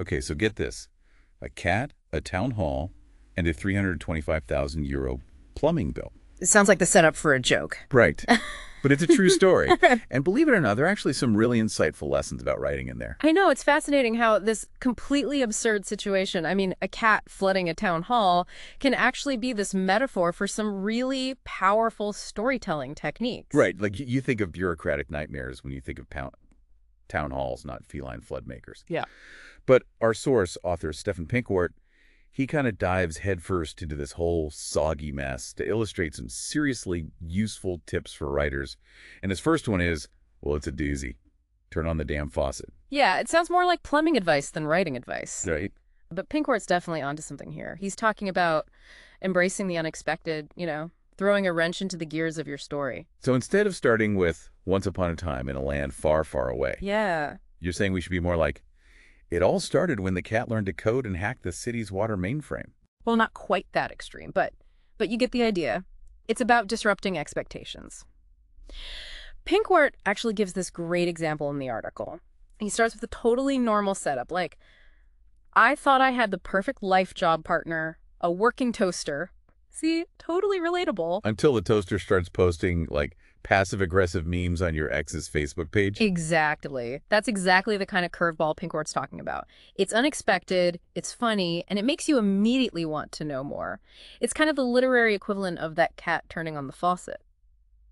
Okay, so get this. A cat, a town hall, and a €325,000 plumbing bill. It sounds like the setup for a joke. Right. But it's a true story. And believe it or not, there are actually some really insightful lessons about writing in there. I know, it's fascinating how this completely absurd situation, I mean, a cat flooding a town hall, can actually be this metaphor for some really powerful storytelling techniques. Right. Like you think of bureaucratic nightmares when you think of town halls, not feline flood makers. Yeah. But our source, author Stephen Pinkwart, he kind of dives headfirst into this whole soggy mess to illustrate some seriously useful tips for writers. And his first one is, well, it's a doozy. Turn on the damn faucet. Yeah, it sounds more like plumbing advice than writing advice. Right. But Pinkwart's definitely onto something here. He's talking about embracing the unexpected, throwing a wrench into the gears of your story. So instead of starting with once upon a time in a land far, far away, Yeah. you're saying we should be more like, it all started when the cat learned to code and hack the city's water mainframe. Well, not quite that extreme, but you get the idea. It's about disrupting expectations. Pinkwart actually gives this great example in the article. He starts with a totally normal setup, like, I thought I had the perfect life job partner, a working toaster. See, totally relatable. Until the toaster starts posting, like, passive-aggressive memes on your ex's Facebook page. Exactly. That's exactly the kind of curveball Pinkwart's talking about. It's unexpected, it's funny, and it makes you immediately want to know more. It's kind of the literary equivalent of that cat turning on the faucet.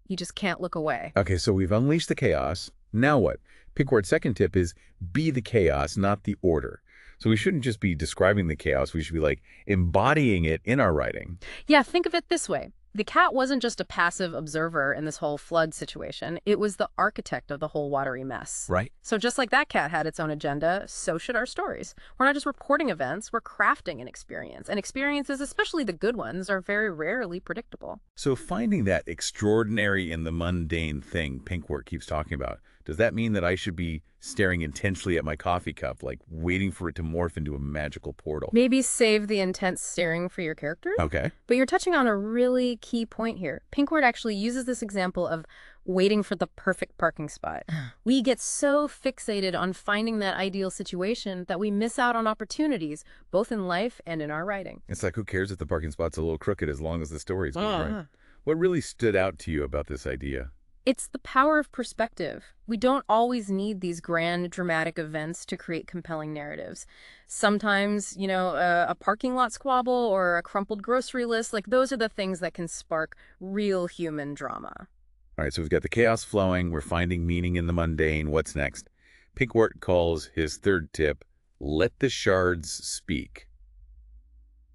You just can't look away. Okay, so we've unleashed the chaos. Now what? Pinkwart's second tip is be the chaos, not the order. So we shouldn't just be describing the chaos. We should be, like, embodying it in our writing. Yeah, think of it this way. The cat wasn't just a passive observer in this whole flood situation. It was the architect of the whole watery mess. Right. So just like that cat had its own agenda, so should our stories. We're not just reporting events, we're crafting an experience. And experiences, especially the good ones, are very rarely predictable. So finding that extraordinary in the mundane thing Pinkwart keeps talking about, does that mean that I should be staring intensely at my coffee cup, like waiting for it to morph into a magical portal? Maybe save the intense staring for your characters? Okay. But you're touching on a really key point here. Pinkwart actually uses this example of waiting for the perfect parking spot. We get so fixated on finding that ideal situation that we miss out on opportunities, both in life and in our writing. It's like, who cares if the parking spot's a little crooked as long as the story's good, right? Uh-huh. What really stood out to you about this idea? It's the power of perspective. We don't always need these grand, dramatic events to create compelling narratives. Sometimes, a parking lot squabble or a crumpled grocery list, like those are the things that can spark real human drama. All right, so we've got the chaos flowing. We're finding meaning in the mundane. What's next? Pinkwart calls his third tip, let the shards speak.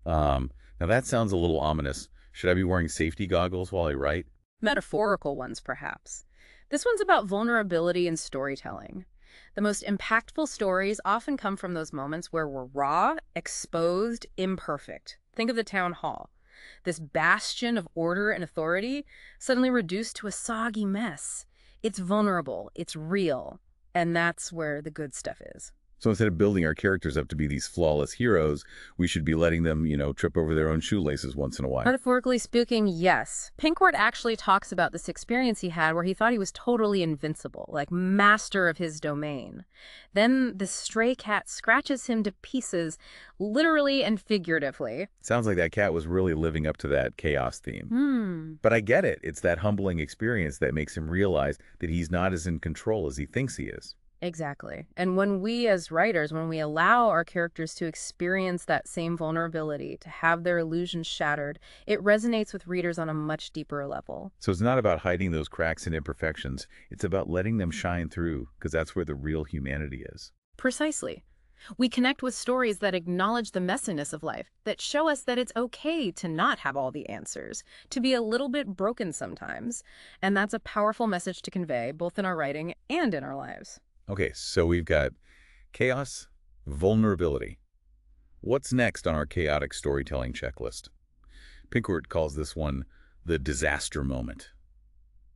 Now that sounds a little ominous. Should I be wearing safety goggles while I write? Metaphorical ones, perhaps. This one's about vulnerability in storytelling. The most impactful stories often come from those moments where we're raw, exposed, imperfect. Think of the town hall. This bastion of order and authority suddenly reduced to a soggy mess. It's vulnerable, it's real, and that's where the good stuff is. So instead of building our characters up to be these flawless heroes, we should be letting them, trip over their own shoelaces once in a while. Metaphorically speaking, yes. Pinkwart actually talks about this experience he had where he thought he was totally invincible, like master of his domain. Then the stray cat scratches him to pieces, literally and figuratively. Sounds like that cat was really living up to that chaos theme. But I get it. It's that humbling experience that makes him realize that he's not as in control as he thinks he is. Exactly. And when we as writers, when we allow our characters to experience that same vulnerability, to have their illusions shattered, it resonates with readers on a much deeper level. So it's not about hiding those cracks and imperfections. It's about letting them shine through, because that's where the real humanity is. Precisely. We connect with stories that acknowledge the messiness of life, that show us that it's okay to not have all the answers, to be a little bit broken sometimes. And that's a powerful message to convey, both in our writing and in our lives. Okay, so we've got chaos, vulnerability. What's next on our chaotic storytelling checklist? Pinkwart calls this one the disaster moment.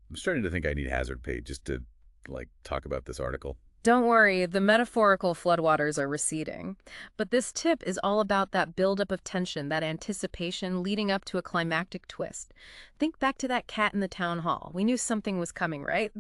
I'm starting to think I need hazard pay just to, talk about this article. Don't worry, the metaphorical floodwaters are receding. But this tip is all about that buildup of tension, that anticipation leading up to a climactic twist. Think back to that cat in the town hall. We knew something was coming, right?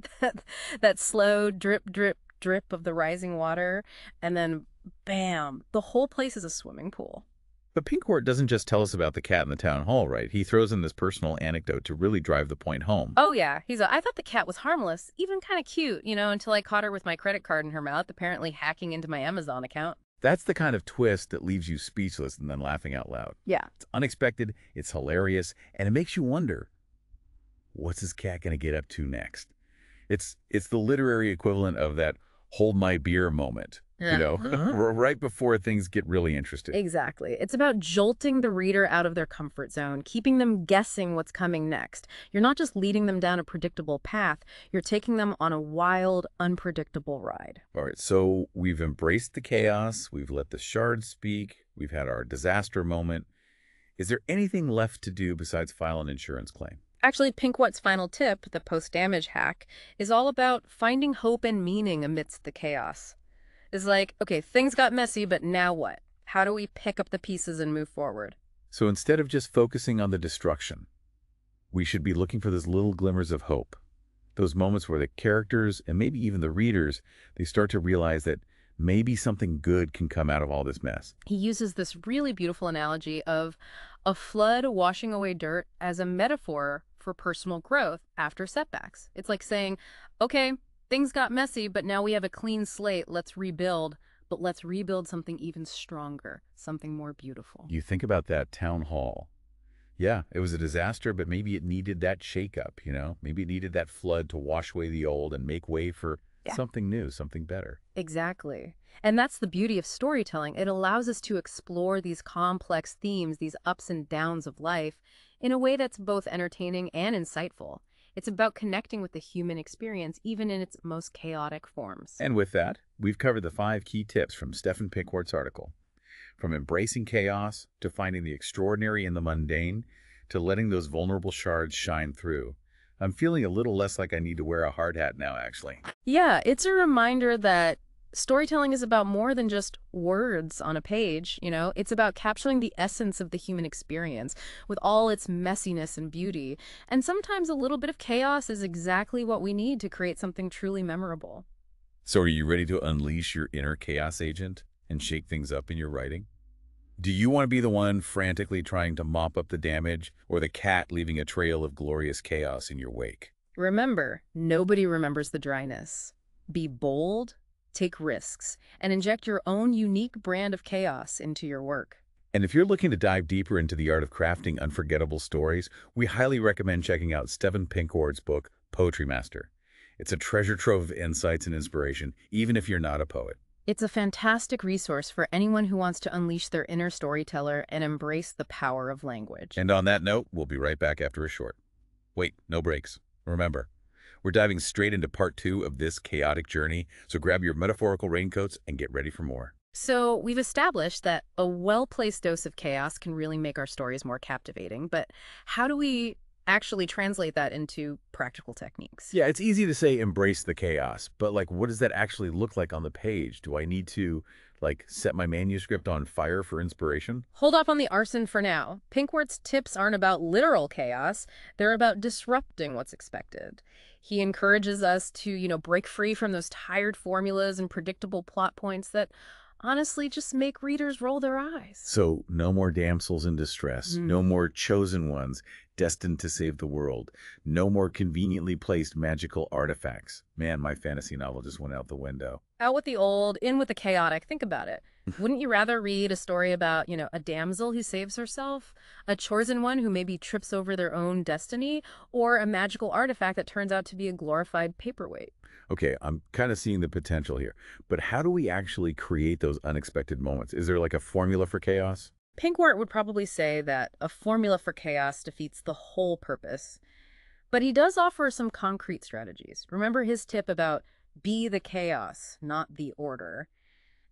That slow drip, drip, drip of the rising water, and then bam, the whole place is a swimming pool. But Pincourt doesn't just tell us about the cat in the town hall, right? He throws in this personal anecdote to really drive the point home. Oh, yeah. I thought the cat was harmless, even kind of cute, until I caught her with my credit card in her mouth, apparently hacking into my Amazon account. That's the kind of twist that leaves you speechless and then laughing out loud. Yeah. It's unexpected, it's hilarious, and it makes you wonder, what's this cat going to get up to next? It's the literary equivalent of that hold my beer moment, right before things get really interesting. Exactly. It's about jolting the reader out of their comfort zone, keeping them guessing what's coming next. You're not just leading them down a predictable path, you're taking them on a wild, unpredictable ride. All right, so we've embraced the chaos, we've let the shards speak, we've had our disaster moment. Is there anything left to do besides file an insurance claim? Actually, Pincourt's final tip, the post-damage hack, is all about finding hope and meaning amidst the chaos. It's like, okay, things got messy, but now what? How do we pick up the pieces and move forward? So instead of just focusing on the destruction, we should be looking for those little glimmers of hope. Those moments where the characters, and maybe even the readers, they start to realize that maybe something good can come out of all this mess. He uses this really beautiful analogy of a flood washing away dirt as a metaphor for personal growth after setbacks. It's like saying, okay, things got messy, but now we have a clean slate. Let's rebuild, but let's rebuild something even stronger, something more beautiful. You think about that town hall. Yeah, it was a disaster, but maybe it needed that shakeup, Maybe it needed that flood to wash away the old and make way for something new, something better. Exactly. And that's the beauty of storytelling. It allows us to explore these complex themes, these ups and downs of life, in a way that's both entertaining and insightful. It's about connecting with the human experience, even in its most chaotic forms. And with that, we've covered the 5 key tips from Stephen Pincourt's article. From embracing chaos, to finding the extraordinary in the mundane, to letting those vulnerable shards shine through. I'm feeling a little less like I need to wear a hard hat now, actually. Yeah, it's a reminder that storytelling is about more than just words on a page, It's about capturing the essence of the human experience with all its messiness and beauty. And sometimes a little bit of chaos is exactly what we need to create something truly memorable. So are you ready to unleash your inner chaos agent and shake things up in your writing? Do you want to be the one frantically trying to mop up the damage, or the cat leaving a trail of glorious chaos in your wake? Remember, nobody remembers the dryness. Be bold, take risks, and inject your own unique brand of chaos into your work. And if you're looking to dive deeper into the art of crafting unforgettable stories, we highly recommend checking out Stephen Pincourt's book, Poetry Master. It's a treasure trove of insights and inspiration, even if you're not a poet. It's a fantastic resource for anyone who wants to unleash their inner storyteller and embrace the power of language. And on that note, we'll be right back after a short. Wait, no breaks. Remember, we're diving straight into part 2 of this chaotic journey, so grab your metaphorical raincoats and get ready for more. So we've established that a well-placed dose of chaos can really make our stories more captivating, but how do we actually translate that into practical techniques? Yeah, it's easy to say embrace the chaos, but what does that actually look like on the page? Do I need to set my manuscript on fire for inspiration? Hold off on the arson for now. Pincourt's tips aren't about literal chaos. They're about disrupting what's expected. He encourages us to, break free from those tired formulas and predictable plot points that honestly just make readers roll their eyes. So no more damsels in distress, no more chosen ones destined to save the world, no more conveniently placed magical artifacts. Man, my fantasy novel just went out the window. Out with the old, in with the chaotic. Think about it. Wouldn't you rather read a story about, a damsel who saves herself, a chosen one who maybe trips over their own destiny, or a magical artifact that turns out to be a glorified paperweight? Okay, I'm kind of seeing the potential here, but how do we actually create those unexpected moments? Is there a formula for chaos? Pincourt would probably say that a formula for chaos defeats the whole purpose, but he does offer some concrete strategies. Remember his tip about be the chaos, not the order.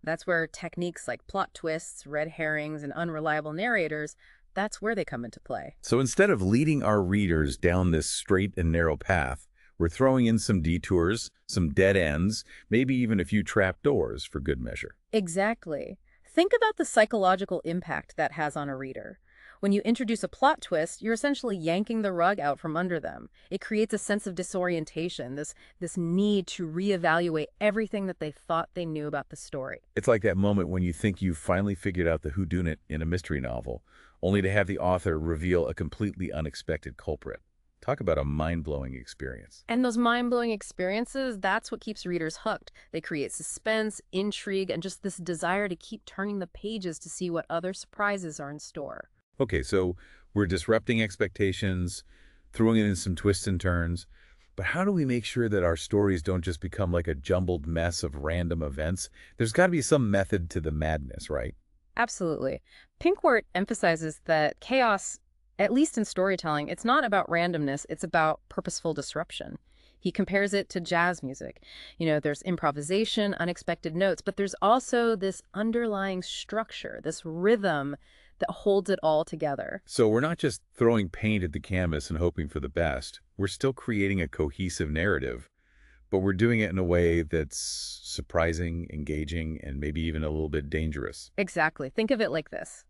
That's where techniques like plot twists, red herrings, and unreliable narrators, that's where they come into play. So instead of leading our readers down this straight and narrow path, we're throwing in some detours, some dead ends, maybe even a few trapdoors for good measure. Exactly. Think about the psychological impact that has on a reader. When you introduce a plot twist, you're essentially yanking the rug out from under them. It creates a sense of disorientation, this need to reevaluate everything that they thought they knew about the story. It's like that moment when you think you've finally figured out the whodunit in a mystery novel, only to have the author reveal a completely unexpected culprit. Talk about a mind-blowing experience. And those mind-blowing experiences, that's what keeps readers hooked. They create suspense, intrigue, and just this desire to keep turning the pages to see what other surprises are in store. Okay, so we're disrupting expectations, throwing in some twists and turns, but how do we make sure that our stories don't just become like a jumbled mess of random events? There's got to be some method to the madness, right? Absolutely. Pinkwart emphasizes that chaos, at least in storytelling, it's not about randomness, it's about purposeful disruption. He compares it to jazz music. There's improvisation, unexpected notes, but there's also this underlying structure, this rhythm that holds it all together. So we're not just throwing paint at the canvas and hoping for the best. We're still creating a cohesive narrative, but we're doing it in a way that's surprising, engaging, and maybe even a little bit dangerous. Exactly. Think of it like this.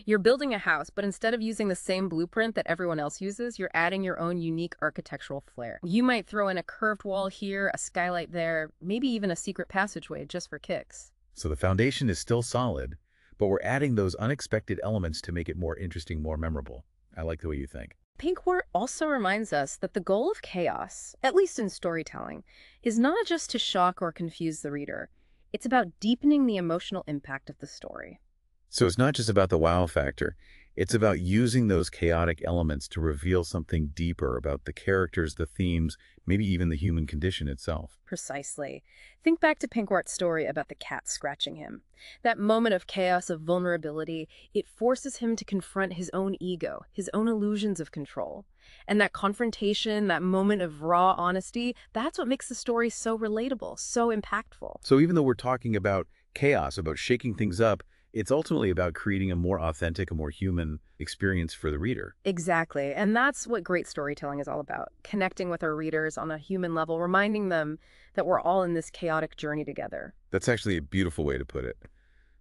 You're building a house, but instead of using the same blueprint that everyone else uses, you're adding your own unique architectural flair. You might throw in a curved wall here, a skylight there, maybe even a secret passageway just for kicks. So the foundation is still solid, but we're adding those unexpected elements to make it more interesting, more memorable. I like the way you think. Pinkwart also reminds us that the goal of chaos, at least in storytelling, is not just to shock or confuse the reader. It's about deepening the emotional impact of the story. So it's not just about the wow factor. It's about using those chaotic elements to reveal something deeper about the characters, the themes, maybe even the human condition itself. Precisely. Think back to Pinkwart's story about the cat scratching him. That moment of chaos, of vulnerability, it forces him to confront his own ego, his own illusions of control. And that confrontation, that moment of raw honesty, that's what makes the story so relatable, so impactful. So even though we're talking about chaos, about shaking things up, it's ultimately about creating a more authentic, a more human experience for the reader. Exactly. And that's what great storytelling is all about. Connecting with our readers on a human level, reminding them that we're all in this chaotic journey together. That's actually a beautiful way to put it.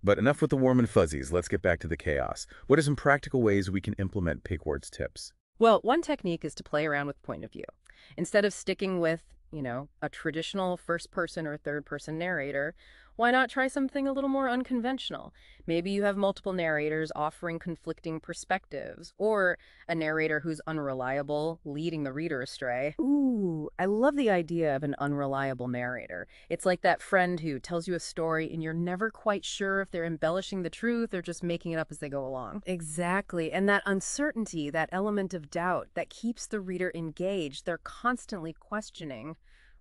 But enough with the warm and fuzzies. Let's get back to the chaos. What are some practical ways we can implement Pinkwart's tips? Well, one technique is to play around with point of view. Instead of sticking with, a traditional first-person or third-person narrator, why not try something a little more unconventional? Maybe you have multiple narrators offering conflicting perspectives, or a narrator who's unreliable, leading the reader astray. Ooh, I love the idea of an unreliable narrator. It's like that friend who tells you a story and you're never quite sure if they're embellishing the truth or just making it up as they go along. Exactly, and that uncertainty, that element of doubt, that keeps the reader engaged. They're constantly questioning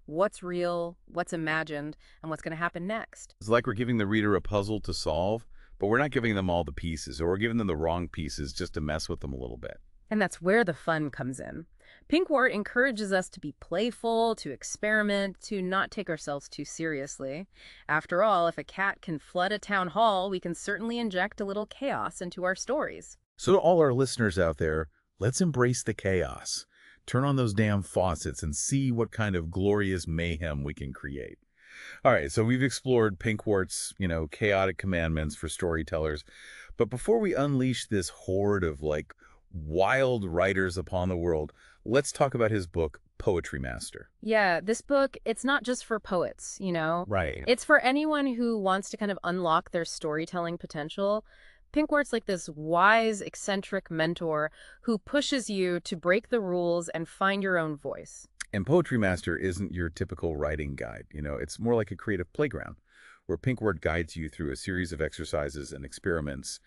what's real, what's imagined, and what's going to happen next. It's like we're giving the reader a puzzle to solve, but we're not giving them all the pieces, or we're giving them the wrong pieces just to mess with them a little bit. And that's where the fun comes in. Pinkwart encourages us to be playful, to experiment, to not take ourselves too seriously. After all, if a cat can flood a town hall, we can certainly inject a little chaos into our stories. So to all our listeners out there, let's embrace the chaos. Turn on those damn faucets and see what kind of glorious mayhem we can create. All right, so we've explored Pinkwart's, chaotic commandments for storytellers. But before we unleash this horde of, wild writers upon the world, let's talk about his book, Poetry Master. Yeah, this book, it's not just for poets, Right. It's for anyone who wants to kind of unlock their storytelling potential. Pinkwart's like this wise, eccentric mentor who pushes you to break the rules and find your own voice. And Poetry Master isn't your typical writing guide. It's more like a creative playground where Pinkwart guides you through a series of exercises and experiments,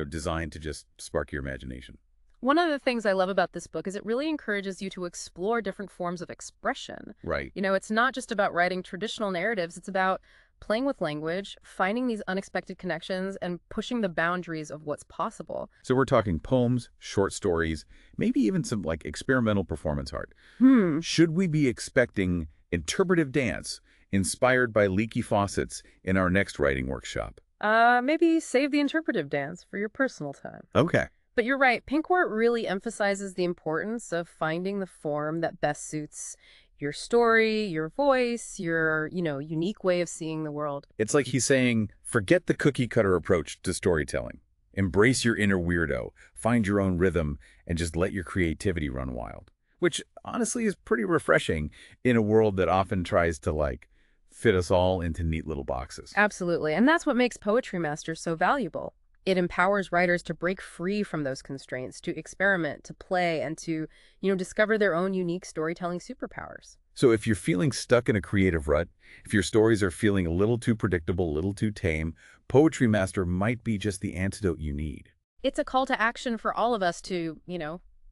designed to just spark your imagination. One of the things I love about this book is it really encourages you to explore different forms of expression. Right. It's not just about writing traditional narratives, it's about playing with language, finding these unexpected connections, and pushing the boundaries of what's possible. So we're talking poems, short stories, maybe even some experimental performance art. Should we be expecting interpretive dance inspired by leaky faucets in our next writing workshop? Maybe save the interpretive dance for your personal time. Okay. But you're right, Pinkwart really emphasizes the importance of finding the form that best suits your story, your voice, your, unique way of seeing the world. It's like he's saying, forget the cookie cutter approach to storytelling. Embrace your inner weirdo, find your own rhythm, and just let your creativity run wild. Which, honestly, is pretty refreshing in a world that often tries to, fit us all into neat little boxes. Absolutely. And that's what makes Poetry Masters so valuable. It empowers writers to break free from those constraints, to experiment, to play, and to, discover their own unique storytelling superpowers. So if you're feeling stuck in a creative rut, if your stories are feeling a little too predictable, a little too tame, Poetry Master might be just the antidote you need. It's a call to action for all of us to,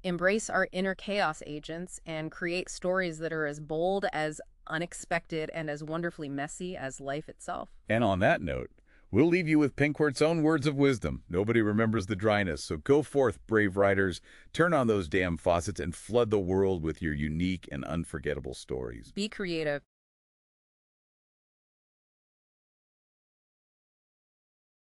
embrace our inner chaos agents and create stories that are as bold, as unexpected, and as wonderfully messy as life itself. And on that note, we'll leave you with Pinkwart's own words of wisdom. Nobody remembers the dryness, so go forth, brave writers. Turn on those damn faucets and flood the world with your unique and unforgettable stories. Be creative.